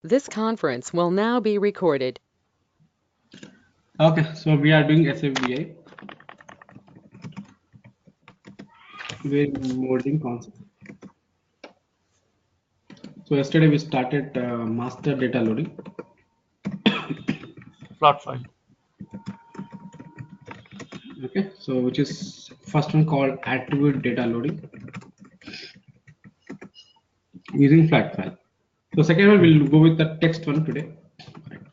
This conference will now be recorded. Okay, so we are doing Sap Bw. We're modeling concept. So yesterday we started master data loading. Plot file. Okay, so which is first one called attribute data loading using flat file. So second one we'll go with the text one today.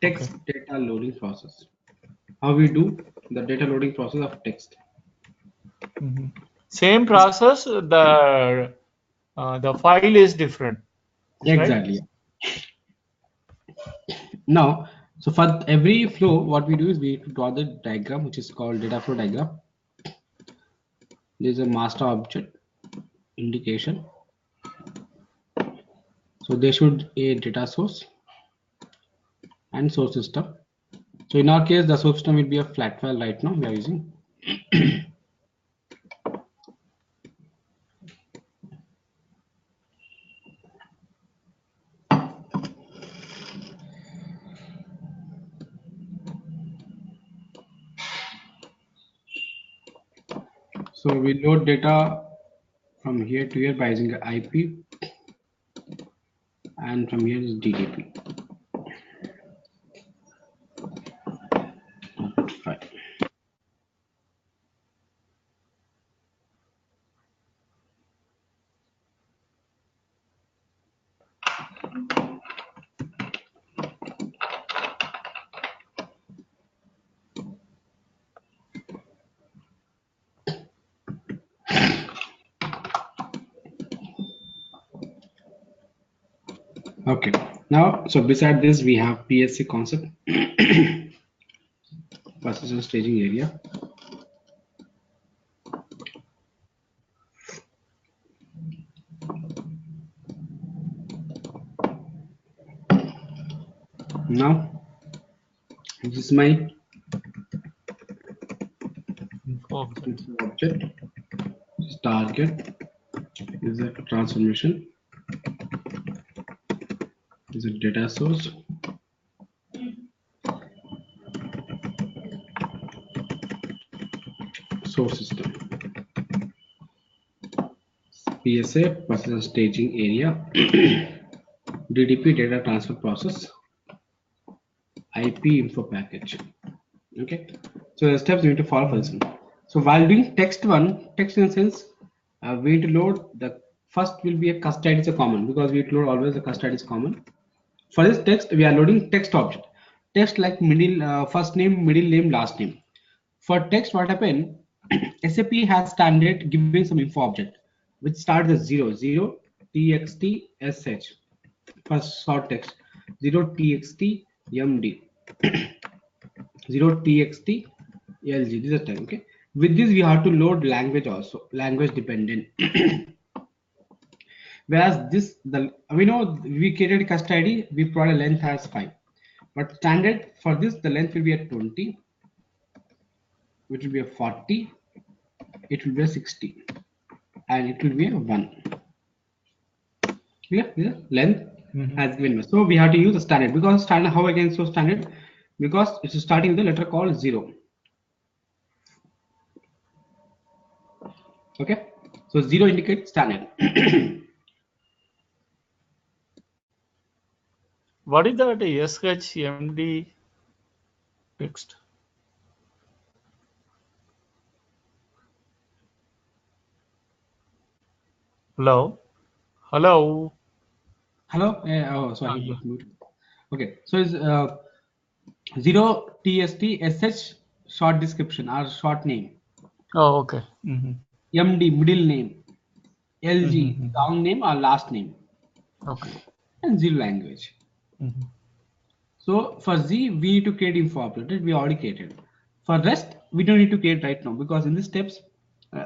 Text data loading process. How we do the data loading process of text. Same process, the file is different. Exactly. Now, so for every flow, what we do is we draw the diagram, which is called data flow diagram. There is a master object indication. So they should a data source and source system. So in our case, the source system will be a flat file right now we are using. So we load data from here to here by using the IP, and from here is DDP. Fine. Okay. Now, so beside this, we have PSC concept, persistent staging area. Now, this is my object. Target is a transformation. Is a data source. Source system. PSA persistent staging area. DDP data transfer process. IP info package. Okay, so the steps we need to follow for this one. So while doing text one, text in a sense, we need to load the first will be a custody is a common because we need to load always the custody is common. For this text, we are loading text object. Text like middle first name, middle name, last name. For text, what happened? SAP has standard giving some info object which starts as 0 txt sh. First short text 0 txt md 0 txt lg. This is the time. Okay, with this we have to load language also, language dependent. Whereas this, we know we created custody, we provide a length as 5, but standard for this the length will be at 20, which will be a 40, it will be a 60, and it will be a 1. Yeah, length has given. So we have to use the standard, because standard, how I can show standard, because it's starting with the letter called 0. Okay, so 0 indicates standard. What is that SHMD text? Hello? Hello? Oh, sorry. Okay, so it's 0 tst sh short description or short name. Oh, okay. MD middle name. LG long name or last name. Okay. And 0 language. So for Z, we need to create info object. We already created. For rest, we don't need to create right now, because in these steps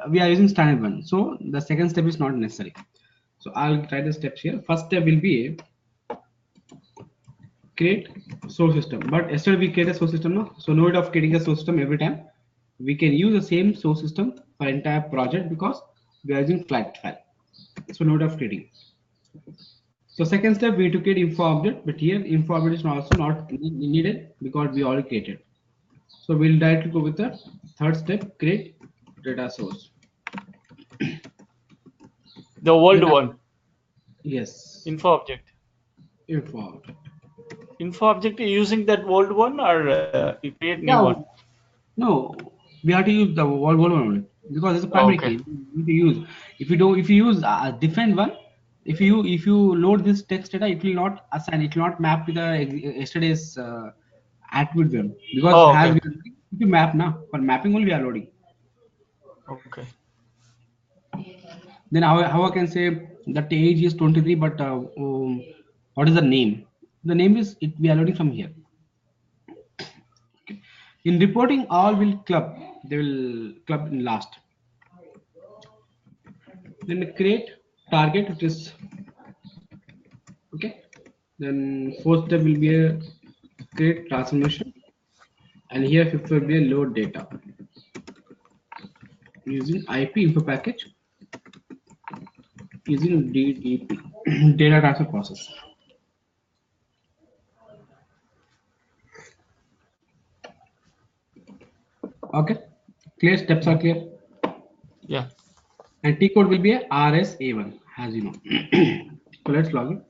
we are using standard one. So the second step is not necessary. So I'll try the steps here. First step will be create source system. But yesterday we create a source system now. So no need of creating a source system every time. We can use the same source system for entire project because we are using flat file. So no need of creating. So second step, we took it info object, but here info object is also not needed because we already created. So we'll directly go with the third step, create data source. The old Then one, yes, info object. info object. Info object using that old one or you create new Yeah, one? no, we have to use the wall only because it's a primary Okay. key. We need to use. If you use a different one, if you load this text data, it will not assign. It will not map with the yesterday's attribute one because Oh, has okay. we if you map now for mapping only we are loading. Okay. Then how I can say that the age is 23, but what is the name? The name is it we are loading from here. In reporting, all will club. They will club in last. Then create target, which is okay. Then fourth step will be a create transformation, and here fifth will be a load data using IP info package using DDP data transfer process. Okay, clear steps are clear, Yeah. and T code will be a RSA1 as you know. So let's log in.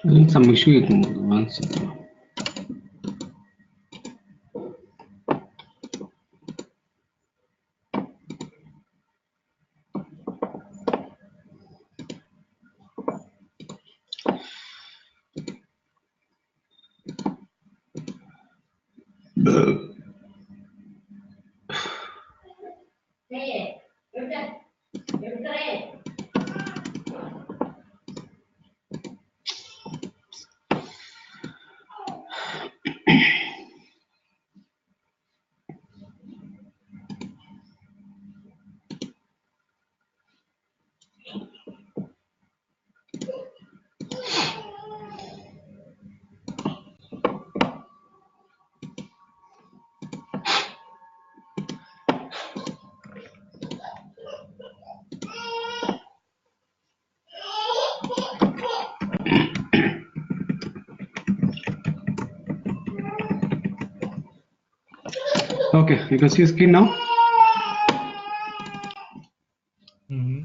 Some issue with once. Okay, you can see screen now. Mm-hmm.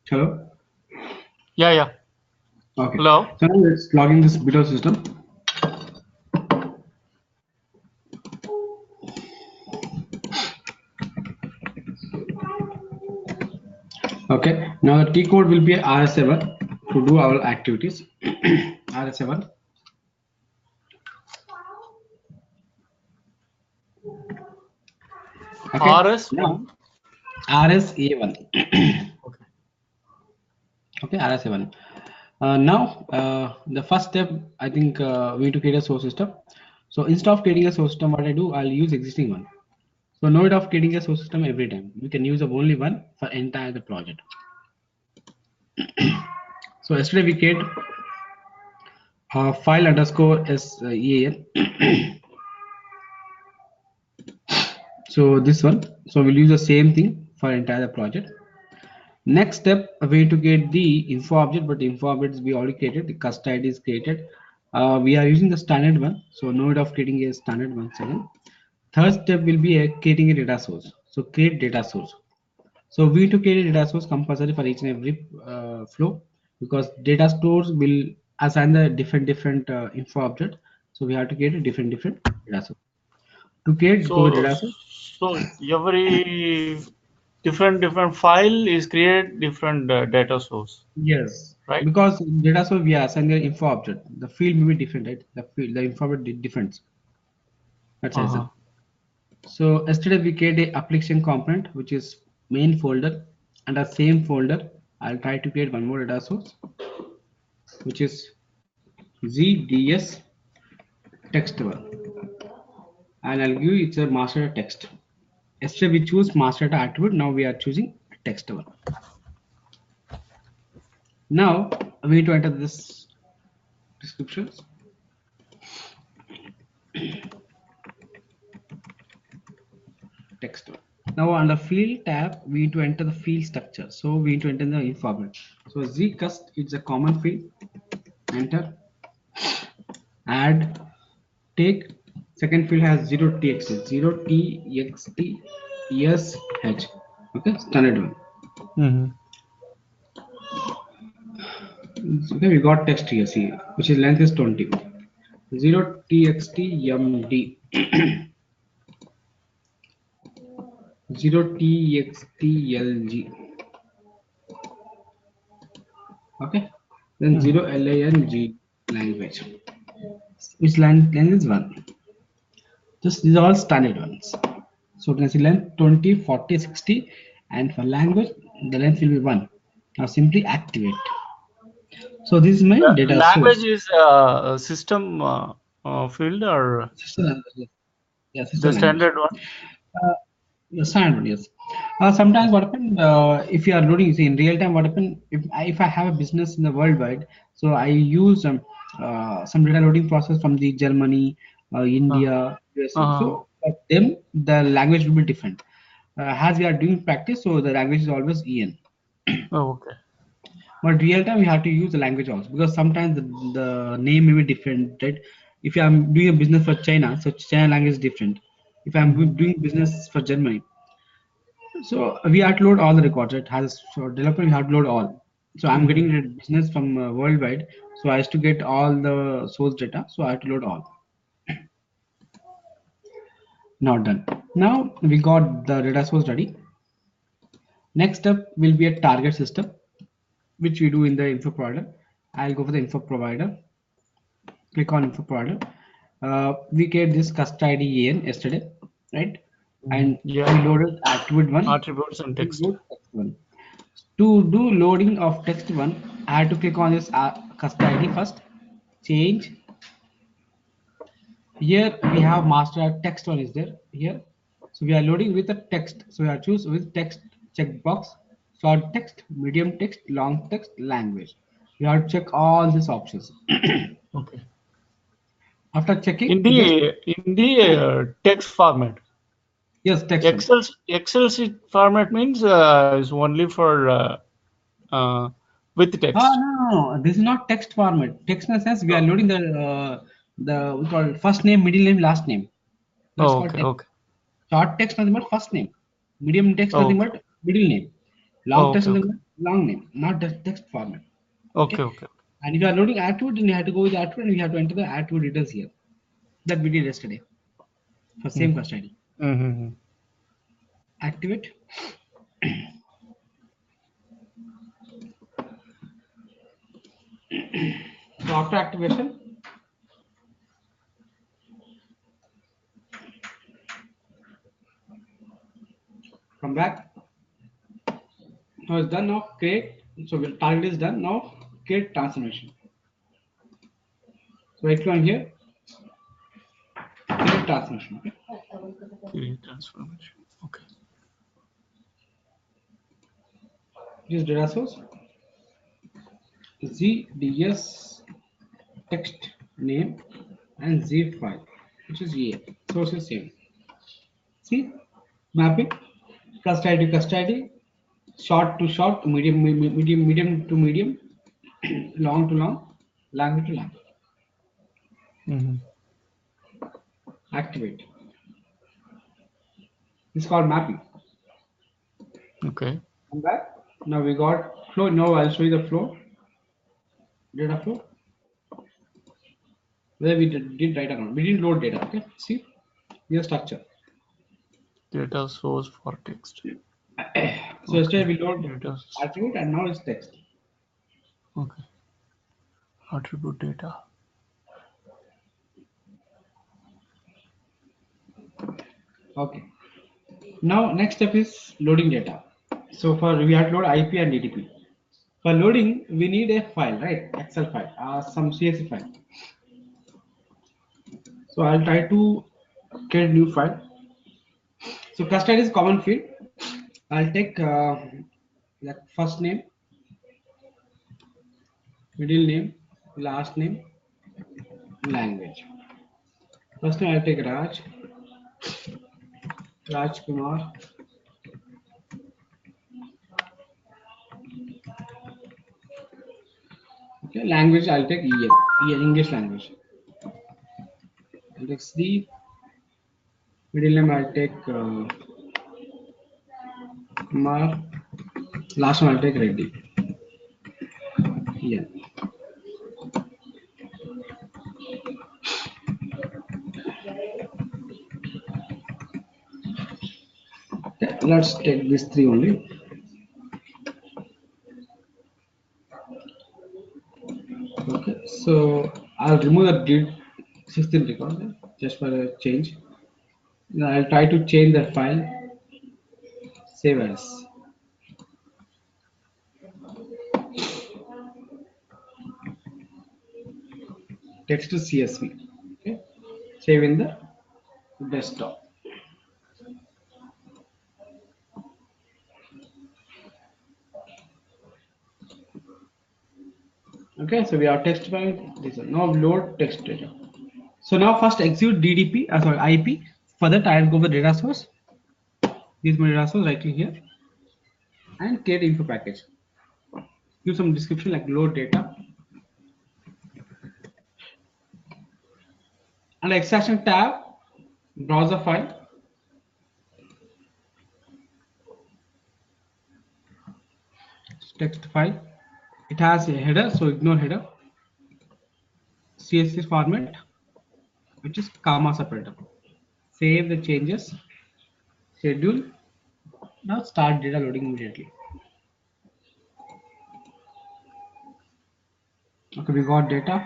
Hello. Yeah, yeah. Okay. Hello. So now let's log in this Bw system. Okay. Now the T code will be RS7 to do our activities. RS7. Okay. Now RS1. RSA1. Okay. Okay, RS7. Now the first step, I think we need to create a source system. So instead of creating a source system, what I do, I'll use existing one. So no need of creating a source system every time. We can use only one for entire the project. So yesterday we create file underscore SEAN. So this one. So we'll use the same thing for entire project. Next step, we need to get the info object, but info objects we already created. The cust ID is created. We are using the standard one, so no need of creating a standard one second. Third step will be creating a data source. So create data source. So we need to create a data source compulsory for each and every flow, because data stores will assign the different info object. So we have to create a different data source. To create those So, data source, so every different file is create different data source, yes, right? because data source we are assigning the info object. The field may be different, right? The info object different. That's the Uh-huh. reason. So yesterday we create a application component which is main folder, and the same folder I'll try to create one more data source which is ZDS text one, and I'll give it's a master data text. Yesterday we choose master data attribute. Now we are choosing text one. Now we need to enter this descriptions text one. Now under field tab, we need to enter the field structure. So we need to enter the info object. So zcust is a common field. Enter. Add. Take. Second field has 0 txt. 0 txt yes h. Okay, standard one. Mm-hmm. Okay, we got text here. See, which is length is 20. 0 txt md. 0 txt lg. Okay, then Mm-hmm. 0 lang language, which length is 1. Just these are all standard ones. So you can see length 20, 40, 60, and for language the length will be 1. Now simply activate. So this is my data Language source. is a system field or System language. Yes, yeah, the system language. standard one? Uh, yes, standard one, yes. Sometimes what happen if you are loading, see in real time what happen if I have a business in the worldwide, so I use some data loading process from the Germany, Uh, India, USA. uh, So for them the language will be different. As we are doing practice, so the language is always EN. oh, okay. But real time we have to use the language also, because sometimes the name may be different, right? If I'm doing a business for China, so China language is different. If I'm Mm-hmm. doing business for Germany, so we have to load all the records. It has, so developer we have to load all. So I'm getting the business from worldwide. So I used to get all the source data. So I have to load all. Now done. Now we got the data source ready. Next up will be a target system, which we do in the info provider. I'll go for the info provider. Click on info provider. We get this custody EN yesterday, right? And we Yeah, loaded attribute one. attributes and We text. load text one. To do loading of text one, I had to click on this custody first. Change. Here we have master text one is there here. So we are loading with the text. So we are choose with text checkbox, short text, medium text, long text, language. We have to check all these options. Okay. After checking, In just the text format. yes, text one. Excel sheet format means is only for uh, with Ah, text. no, no, no. This is not text format. Text in the sense we are Oh, loading the we call first name, middle name, last name. That's oh, called okay, text. okay, Short text nothing but first name. Medium text nothing okay, but middle name. Long text okay, nothing okay, but long name. Not the text format. okay, Okay. okay. And if you are loading attribute, then you have to go with the attribute and you have to enter the attribute details here. That we did yesterday for same Mm-hmm. custody. Mm-hmm. Activate. So after activation, come back. Now it's done. Now create. So target is done. Now create transformation. So I click on here. Create transformation. Okay. Okay, transformation. Okay. Use data source. ZDS text name and Z file, which is EA. Source is same. See mapping custody to custody, short to short, medium to medium, long to long, language to language. Mm-hmm. Activate. It's called mapping. Okay. Come back. Now we got flow. Now I'll show you the flow, data flow. Where we did write around. We didn't load data. Okay. See, here's structure. Data source for text. So yesterday Okay. we load Data. attribute and now it's text. Okay. Attribute data. Okay. Now next step is loading data. So for we have to load IP and DTP. For loading, we need a file, right? Excel file, some CSV file. So I'll try to create a new file. So custody is common field. I'll take like first name, middle name, last name, language. First name I'll take Raj Kumar. Okay, language I'll take English language. I'll take Steve. Middle name I'll take Kumar. Last one I'll take Reddy. Yeah. Okay, let's take these three only. Okay, so I'll remove the did 16 record just for a change. Now I'll try to change the file, save as text to CSV. Okay, save in the desktop. Okay, so we have text file. This one. Now load text data. So now first execute DDP, sorry IP. For that I'll go with data source. This is my data source right here and create info package. Give some description like load data and extraction tab, browser file, text file. It has a header, so ignore header. CSS format, which is comma separator. Save the changes. Schedule. Now start data loading immediately. Okay, we got data.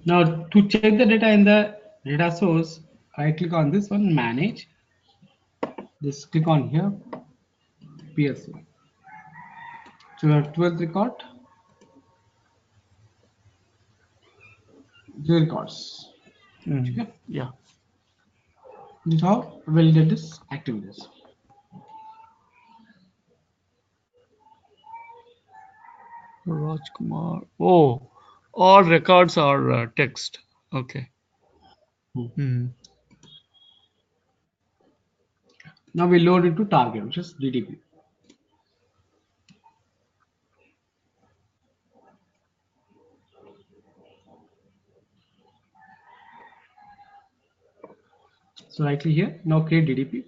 Now to check the data in the data source, right click on this one, manage. Just click on here, PLC. So your 12th record, 0 records. Okay. Yeah. This is how we'll get this activities. Rajkumar. Oh, all records are text. Okay. Hmm. Now we load it to target, which is DDP. So right click here, now create DDP.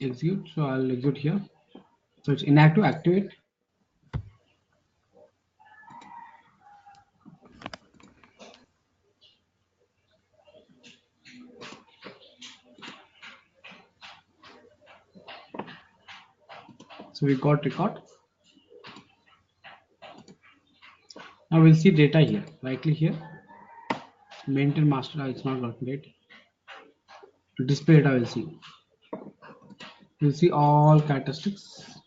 Execute, so I'll execute here. So it's inactive, activate. So we got record. Now we'll see data here. Right click here, maintain master, it's not working right. Display data we'll see. We'll see all characteristics,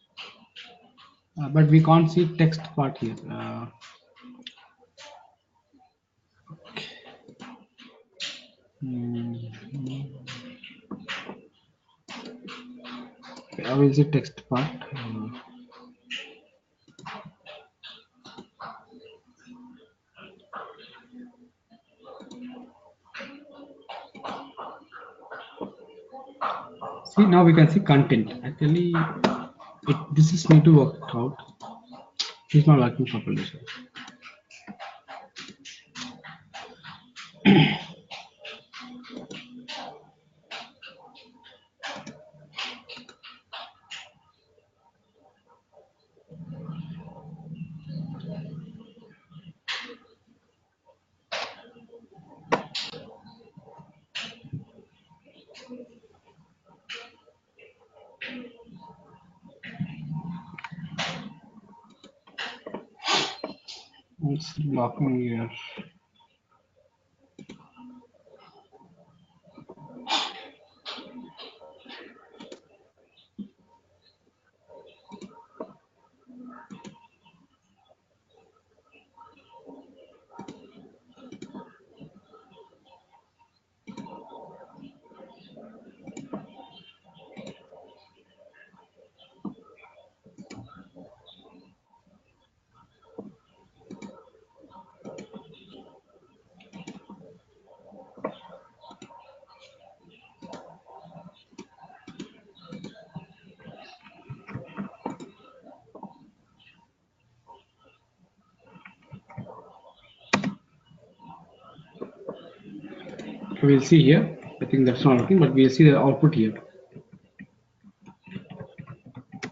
but we can't see text part here. I will see text part. See, now we can see content. Actually, this is need to work out. It's not working properly. So. It's blocking here. We'll see here. I think that's not working, but we'll see the output here.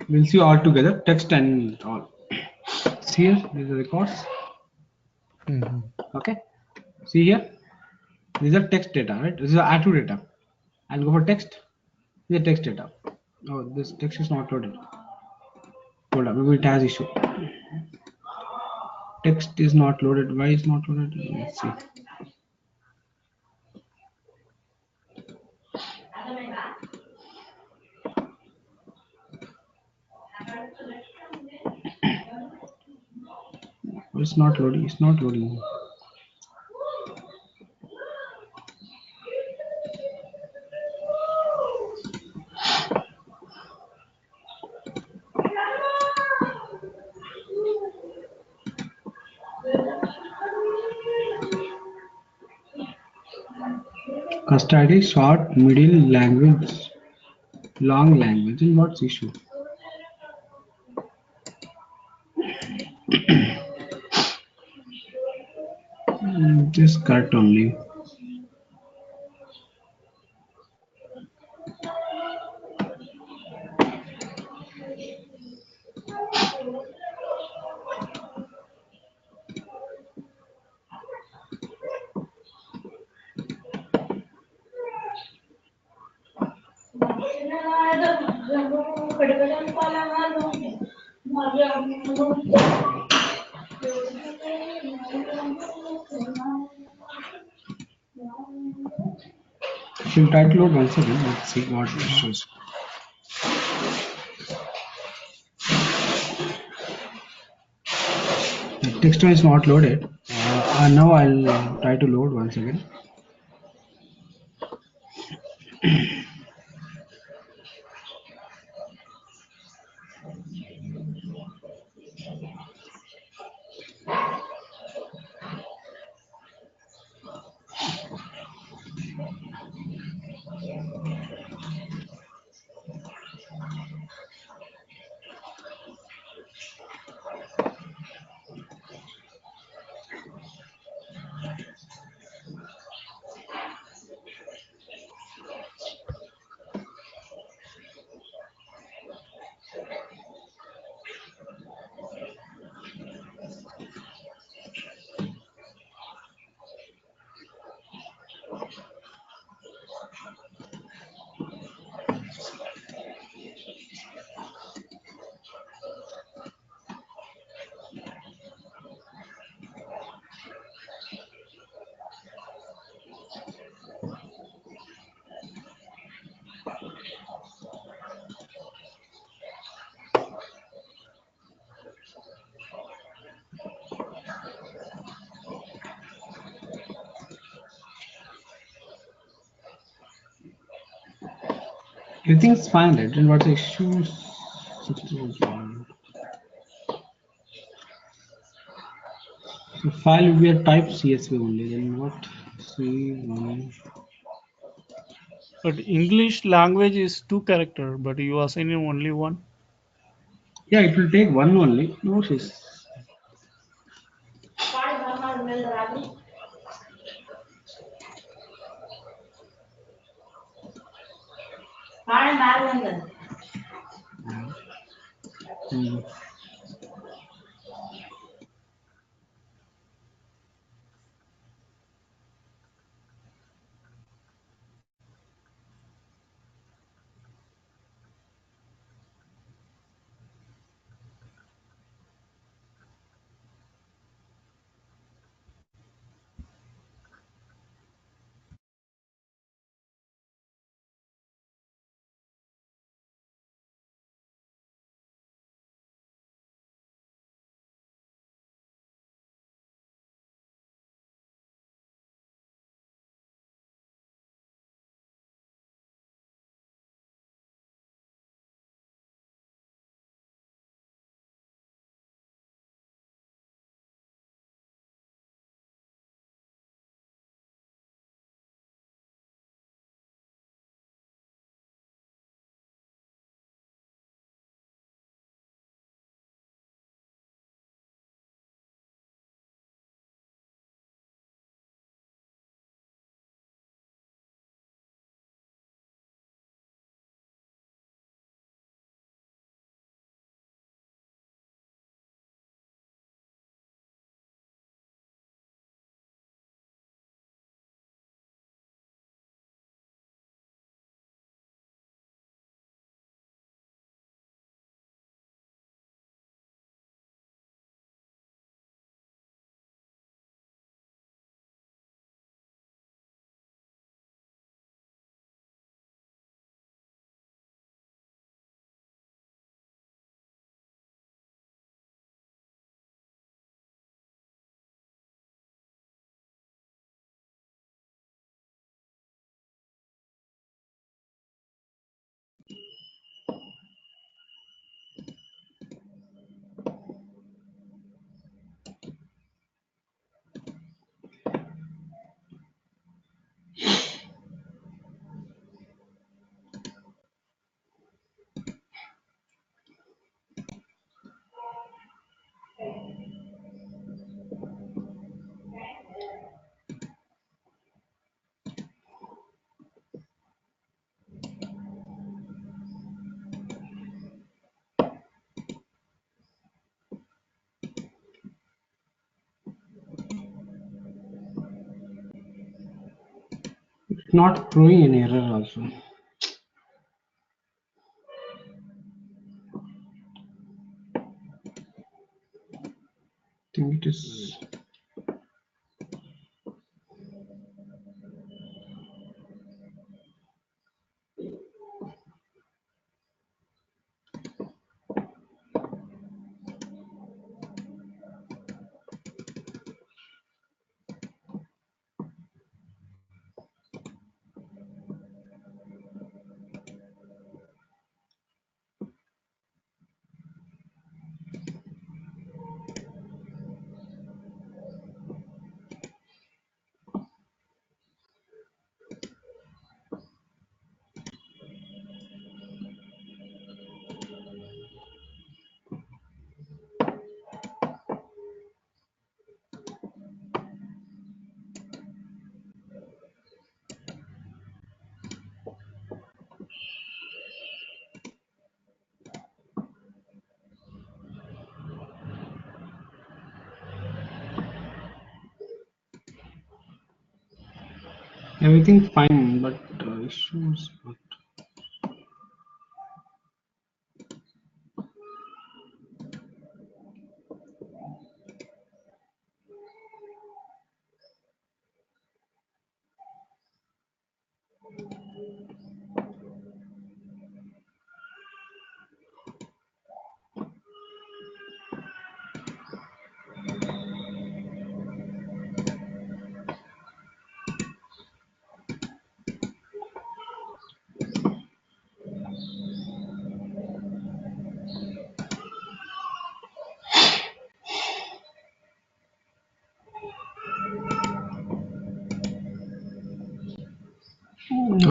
We'll see all together, text and all. See here, these are records. Okay. See here, these are text data, right? This is attribute data. I'll go for text. These are text data. Oh, this text is not loaded. Hold up, maybe it has issue. Text is not loaded. Why is not loaded? Let's see. It's not loading. It's not loading. Custody, short, middle, language, long language. And what's issue? This cut only. She'll try to load once again. Let's see what it shows. The text one is not loaded. Now I'll try to load once again. Everything's fine, right? And what's the issue? 61. The file will be a type CSV only. Then what? C1. But English language is two character, but you are saying only one. Yeah, it will take one only. No, she's. Hmm. It's not throwing an error also. think it is. Everything fine, but issues. But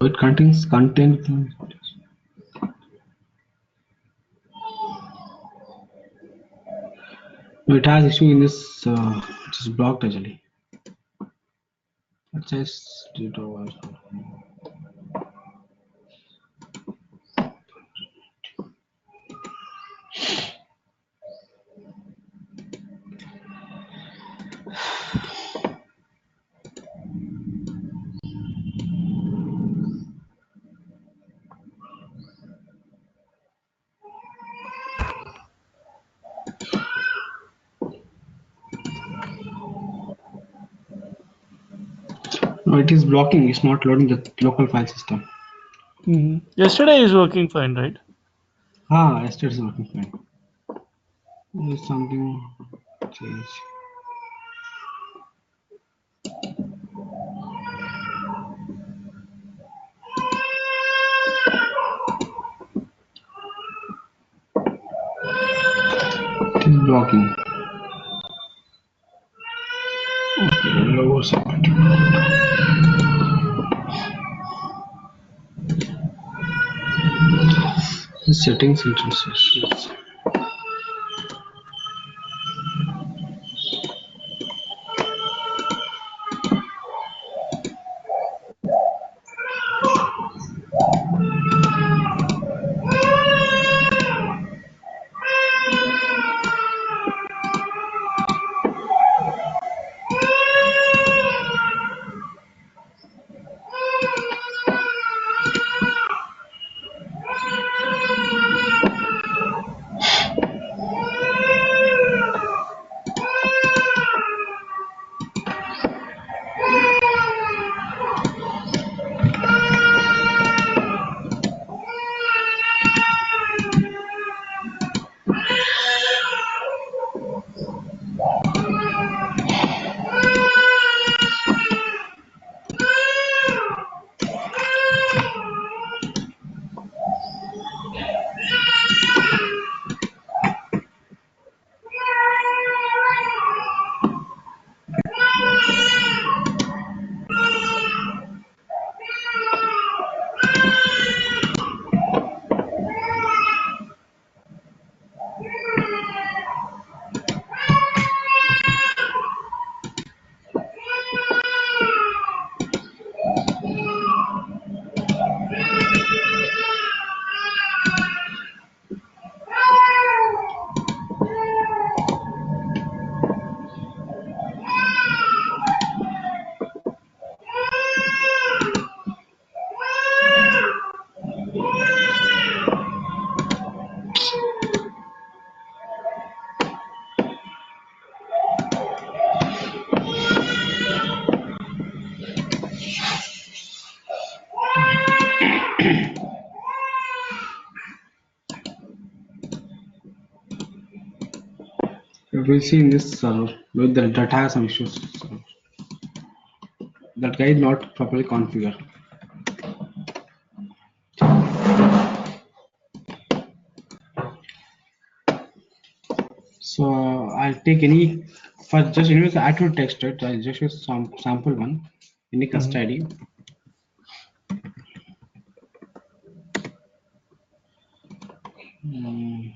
it contains content. No, it has issue in this. It is blocked actually. It says it over. No, it is blocking. It's not loading the local file system. Yesterday is working fine, right? Yesterday is working fine. There's something change. It is blocking. Okay, lower submit. Settings interface. We'll see in this with the data has some issues. So that guy is not properly configured. So I'll take any first just use the actual text, right? I'll just use some sample one, any custody. Mm.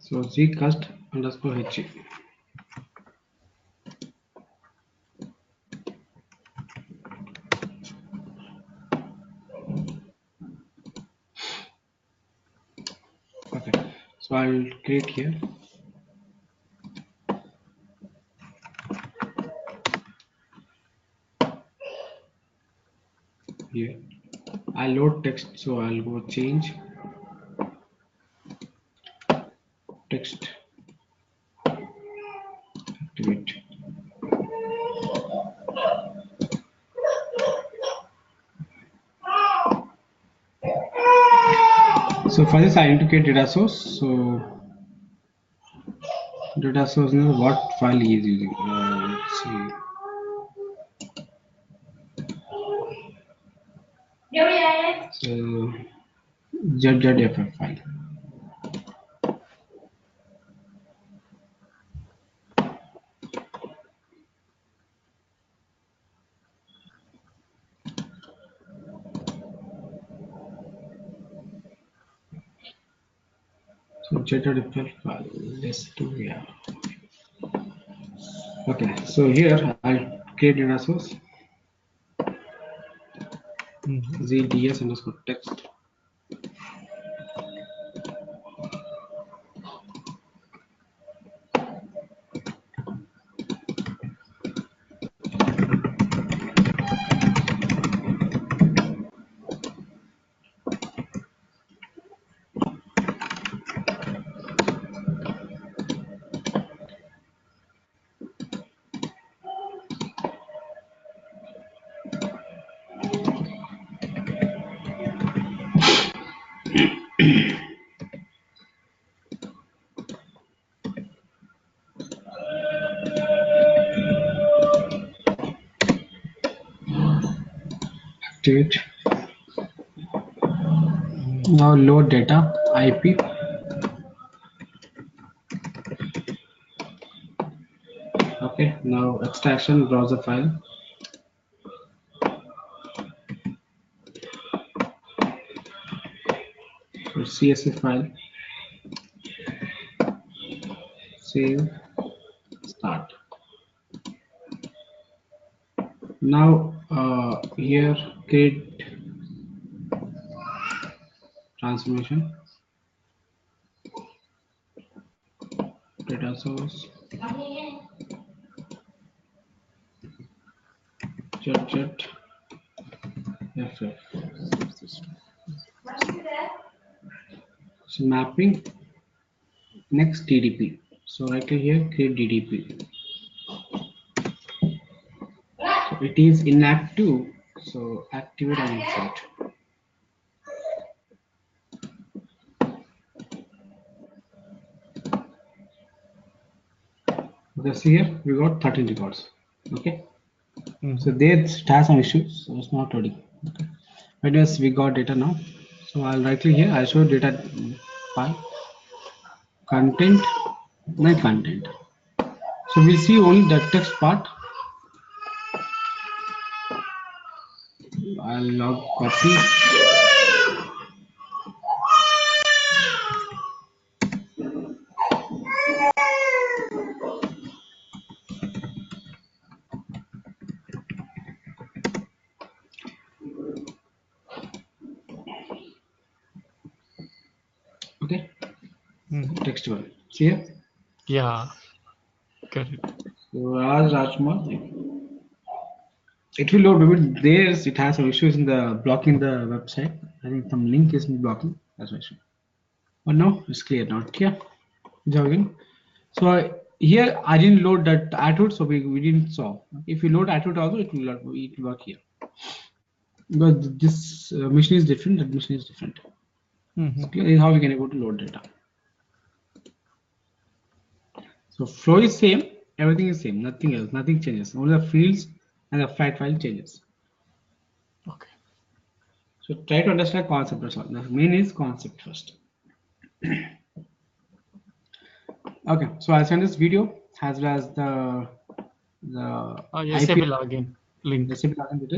So zcust underscore h. Okay, so I'll create here. Here, I'll load text, so I'll go change text activate. So for this, I indicate data source. So data source is what file he is using. Let's see. So ZZFF file. So ZZFF file. Let's do yeah. Okay, so here I'll create data source zds underscore text. Activate. Now load data IP. Okay, now extraction browser file. So CSV file. Save. Start. Now here create transformation. Data source. Jet FF. So mapping. Next DDP. So right here create DDP. So it is inactive. So activate and insert. Okay, see here we got 13 records. Okay. So there it has some issues, so it's not ready. Okay. But yes, we got data now. So I'll right click here. I'll show data file content, my content. So we see only the text part. I'll log copy. Okay. text one. See here? Yeah, got it. So Rajkumar, it will load. Maybe there's it has some issues in the blocking the website. I think some link is blocking. That's why. But now it's clear now. Yeah, jogging. So here I didn't load that attitude, so we didn't saw. If you load attitude also, it will work here. But this machine is different. That machine is different. Hmm. So here is how we can able to load data. So flow is same. Everything is same. Nothing else. Nothing changes. Only the fields and the flat file changes. Okay. So try to understand concept. That's all. The main is concept first. Okay. So I'll send this video as well as the SAP IP login link. recipe login details.